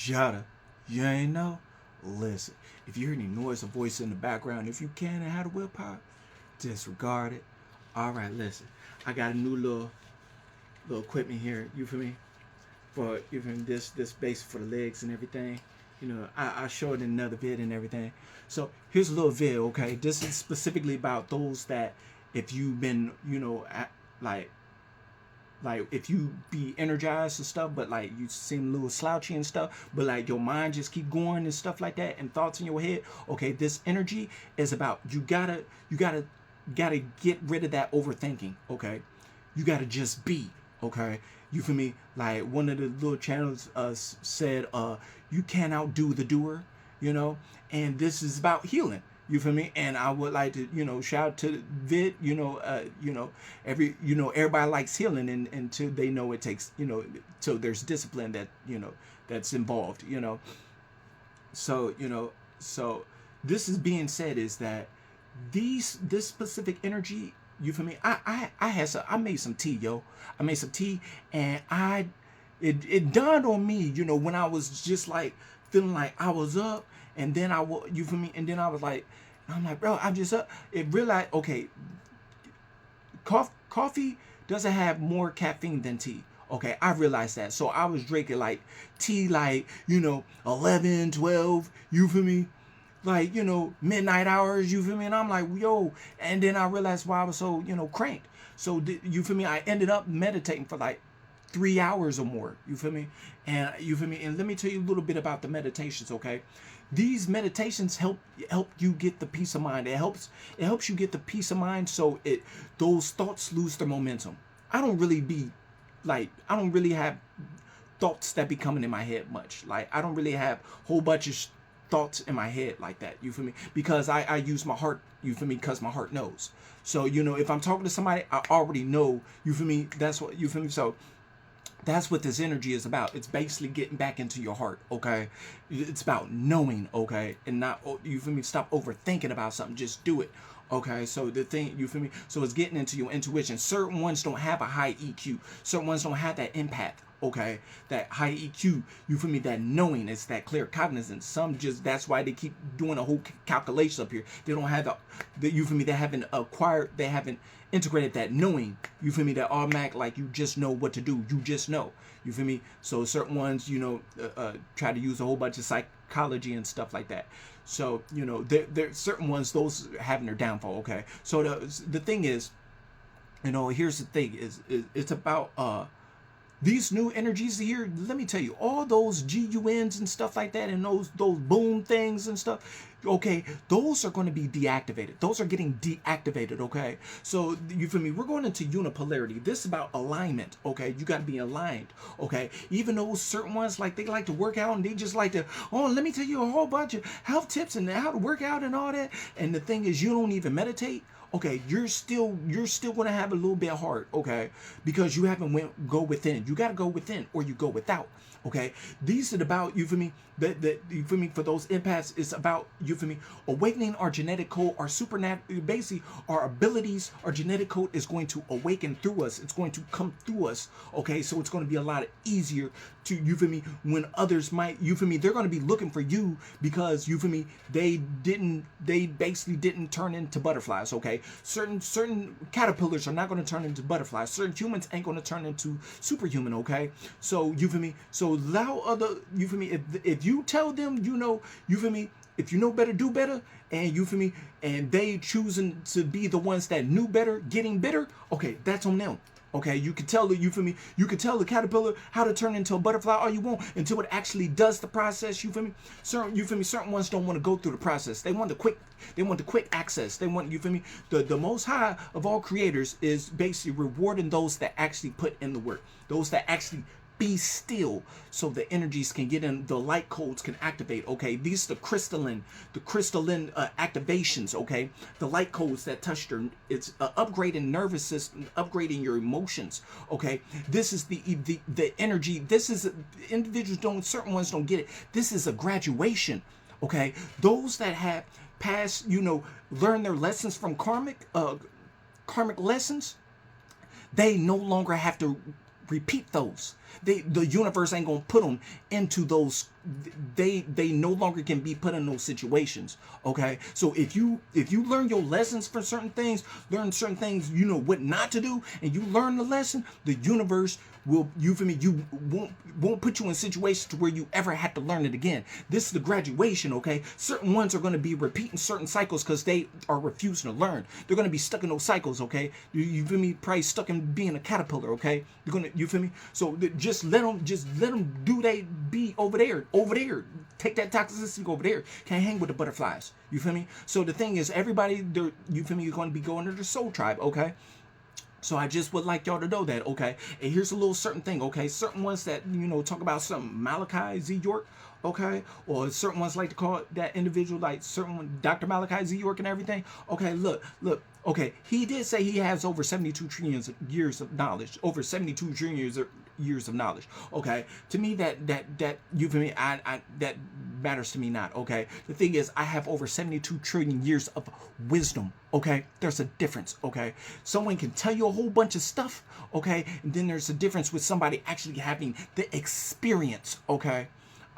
Yada. You ain't know? Listen, if you hear any noise or voice in the background, if you can and have the willpower, disregard it. All right, listen. I got a new little equipment here. You feel me? For even this base for the legs and everything. You know, I show it in another vid and everything. So here's a little vid. Okay, this is specifically about those that if you've been, like if you be energized and stuff, but like you seem a little slouchy and stuff, but like your mind just keep going and stuff like that, and thoughts in your head. Okay, this energy is about you gotta get rid of that overthinking. Okay, you gotta just be. Okay, you feel me? Like one of the little channels said, you can't outdo the doer. You know, and this is about healing. You feel me? And I would like to, shout out to Vid. Everybody likes healing, and until they know it takes, so there's discipline that that's involved. So so this is being said is that this specific energy. You feel me? I made some tea, yo. I made some tea, and it dawned on me, when I was just like feeling like I was up, and then you feel me? And then I was like, I'm like, bro, I'm just up. It realized, okay, coffee doesn't have more caffeine than tea. Okay, I realized that. So I was drinking like tea, like, 11, 12, you feel me? Like, midnight hours, you feel me? And I'm like, yo, and then I realized why I was so, cranked. So, you feel me? I ended up meditating for like 3 hours or more, you feel me? And you feel me? And let me tell you a little bit about the meditations, okay? These meditations help you get the peace of mind. It helps you get the peace of mind so those thoughts lose their momentum. I don't really have thoughts that be coming in my head much. Like I don't really have a whole bunch of thoughts in my head like that. You feel me? Because I use my heart. You feel me? Because my heart knows. So if I'm talking to somebody, I already know. You feel me? That's what you feel me. So that's what this energy is about. It's basically getting back into your heart, okay? It's about knowing, okay? And not, you feel me, stop overthinking about something. Just do it, okay? So the thing, you feel me? So it's getting into your intuition. Certain ones don't have a high EQ. Certain ones don't have that empath, okay? That high EQ, you feel me? That knowing, it's that clear cognizance. Some just, that's why they keep doing a whole calculation up here. They don't have you feel me? They haven't integrated that knowing, you feel me, that automatic, like you just know what to do, you just know, you feel me. So certain ones, try to use a whole bunch of psychology and stuff like that. So there certain ones, those having their downfall, okay. So the thing is, here's the thing is it's about these new energies here. Let me tell you, all those GUNs and stuff like that, and those boom things and stuff, okay, those are going to be deactivated. Those are getting deactivated, okay? So you feel me? We're going into unipolarity. This is about alignment, okay? You got to be aligned, okay? Even those certain ones, like they like to work out and they just like to, let me tell you a whole bunch of health tips and how to work out and all that. And the thing is, you don't even meditate. Okay, you're still gonna have a little bit hard, okay, because you haven't go within. You gotta go within, or you go without. Okay, these are about, you feel me, that you feel me, for those empaths, it's about, you feel me, awakening our genetic code, our supernatural, basically our abilities. Our genetic code is going to awaken through us. It's going to come through us. Okay, so it's going to be a lot easier to, you feel me, when others might, you feel me, they're going to be looking for you because, you feel me, they basically didn't turn into butterflies. Okay, certain caterpillars are not going to turn into butterflies. Certain humans ain't going to turn into superhuman. Okay, so you feel me, so allow other, you feel me, if you tell them, you feel me, if you know better, do better, and you feel me, and they choosing to be the ones that knew better, getting bitter, okay, that's on them. Okay, you can tell the, you feel me, you can tell the caterpillar how to turn into a butterfly all you want until it actually does the process. You feel me? Certain ones don't want to go through the process. They want the quick access. They want, you feel me? The most high of all creators is basically rewarding those that actually put in the work. Those that actually be still, so the energies can get in, the light codes can activate. Okay, these are the crystalline activations. Okay, the light codes that touch your, it's upgrading nervous system, upgrading your emotions. Okay, this is the energy. This is, individuals don't, certain ones don't get it. This is a graduation. Okay, those that have passed, learn their lessons from karmic lessons, they no longer have to repeat those. The universe ain't gonna put them into those. They no longer can be put in those situations. Okay, so if you learn your lessons for certain things, learn certain things, you know what not to do, and you learn the lesson, the universe will, you feel me, you won't put you in situations to where you ever have to learn it again. This is the graduation. Okay, certain ones are going to be repeating certain cycles because they are refusing to learn. They're going to be stuck in those cycles. Okay, you feel me, probably stuck in being a caterpillar. Okay, you're gonna, you feel me, so just let them do they be over there. Take that toxicity over there. Can't hang with the butterflies. You feel me? So the thing is, everybody, you feel me, you're going to be going to the soul tribe. Okay, so I just would like y'all to know that. Okay, and here's a little certain thing. Okay, certain ones that, you know, talk about some Malachi Z. York. Okay, or certain ones like to call that individual like certain one, Dr. Malachi Z. York and everything. Okay, look. Okay, he did say he has over 72 trillion years of knowledge. Over 72 trillion years of knowledge. Okay, to me that you feel me, I that matters to me not. Okay, the thing is, I have over 72 trillion years of wisdom. Okay, there's a difference. Okay, someone can tell you a whole bunch of stuff. Okay, and then there's a difference with somebody actually having the experience. Okay.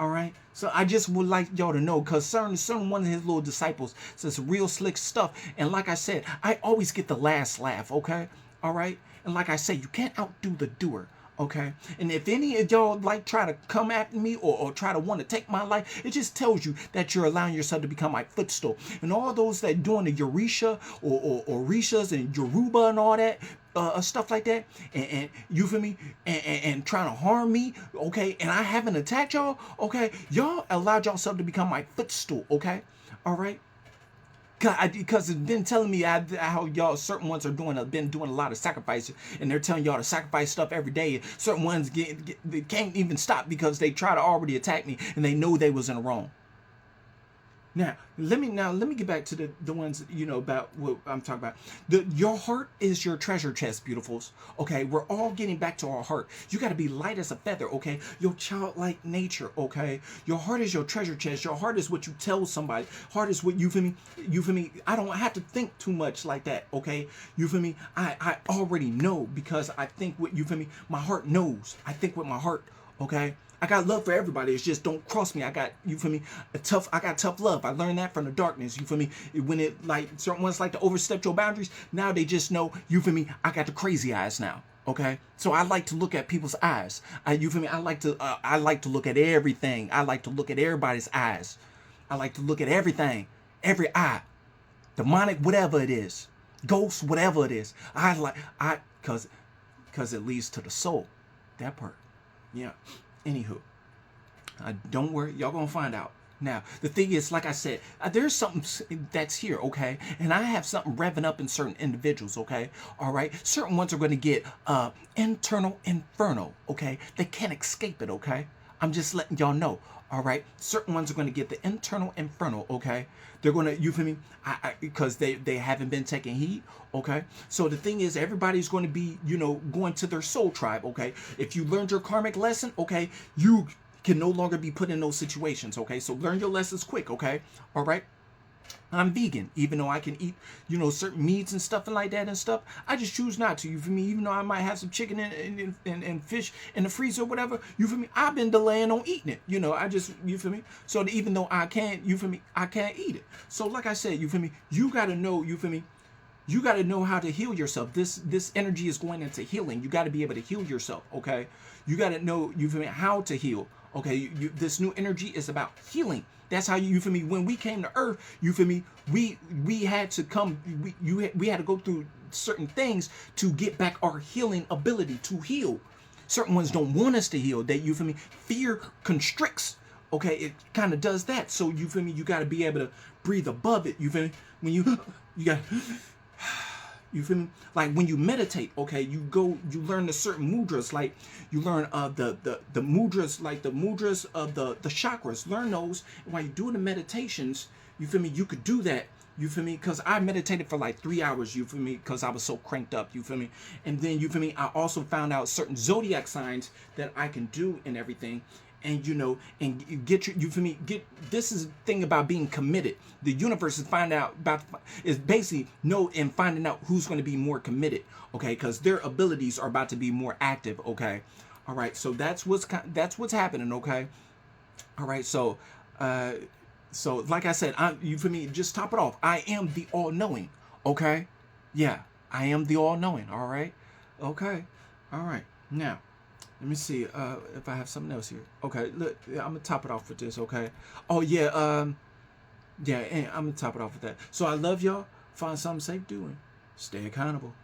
All right, so I just would like y'all to know, because certain one of his little disciples says real slick stuff, and like I said, I always get the last laugh. Okay, all right, and like I said, you can't outdo the doer. Okay, and if any of y'all like try to come at me or try to want to take my life, it just tells you that you're allowing yourself to become my footstool. And all those that doing the Eurisha or Orishas and Yoruba and all that stuff like that, and you feel me, and trying to harm me, okay, and I haven't attacked y'all, okay, y'all allowed yourself to become my footstool. Okay, all right. Because it's been telling me how y'all, certain ones are been doing a lot of sacrifices, and they're telling y'all to sacrifice stuff every day. Certain ones they can't even stop because they try to already attack me, and they know they was in the wrong. Now let me get back to the ones, you know, about what I'm talking about. Your heart is your treasure chest, beautifuls. Okay, we're all getting back to our heart. You got to be light as a feather. Okay, your childlike nature. Okay, your heart is your treasure chest. Your heart is what you tell somebody. Heart is what, you feel me. You feel me. I don't have to think too much like that. Okay, you feel me. I already know, because I think what, you feel me. My heart knows. I think with my heart. Okay. I got love for everybody. It's just don't cross me. I got, you feel me, I got tough love. I learned that from the darkness. You feel me? When it, like, certain ones like to overstep your boundaries, now they just know, you feel me, I got the crazy eyes now. Okay, so I like to look at people's eyes. You feel me? I like to look at everything. I like to look at everybody's eyes. I like to look at everything, every eye, demonic, whatever it is, ghost, whatever it is. Cause it leads to the soul. That part, yeah. Anywho, don't worry, y'all gonna find out. Now, the thing is, like I said, there's something that's here, okay? And I have something revving up in certain individuals, okay? All right? Certain ones are going to get internal inferno, okay? They can't escape it, okay? I'm just letting y'all know, all right? Certain ones are going to get the internal inferno, okay? They're going to, you feel me? Because they haven't been taking heed, okay? So the thing is, everybody's going to be, you know, going to their soul tribe, okay? If you learned your karmic lesson, okay, you can no longer be put in those situations, okay? So learn your lessons quick, okay? All right? I'm vegan, even though I can eat, you know, certain meats and stuff and like that and stuff. I just choose not to, you feel me? Even though I might have some chicken and fish in the freezer or whatever, you feel me? I've been delaying on eating it, you know, you feel me? So even though I can't, you feel me, I can't eat it. So like I said, you feel me? You got to know, you feel me? You got to know how to heal yourself. This energy is going into healing. You got to be able to heal yourself, okay? You got to know, you feel me, how to heal. Okay, this new energy is about healing. That's how you feel me. When we came to Earth, you feel me. We had to come. We had to go through certain things to get back our healing ability to heal. Certain ones don't want us to heal. That, you feel me. Fear constricts. Okay, it kind of does that. So you feel me. You got to be able to breathe above it. You feel me. When you got. You feel me? Like when you meditate, okay, you learn the certain mudras, like you learn the mudras, like the mudras of the chakras. Learn those. And while you're doing the meditations, you feel me? You could do that. You feel me? Because I meditated for like 3 hours, you feel me? Because I was so cranked up, you feel me? And then, you feel me? I also found out certain zodiac signs that I can do and everything. And, you know, and get your, you feel me? This is the thing about being committed. The universe is basically finding out who's going to be more committed, okay? Because their abilities are about to be more active, okay? All right, so that's what's happening. Okay. All right, uh, so like I said, you for me, just top it off. I am the all knowing. Okay. Yeah, I am the all knowing. All right. Okay. All right. Now, let me see if I have something else here. Okay, look, yeah, I'm gonna top it off with this. Okay. Oh yeah. Yeah, and I'm gonna top it off with that. So I love y'all. Find something safe doing. Stay accountable.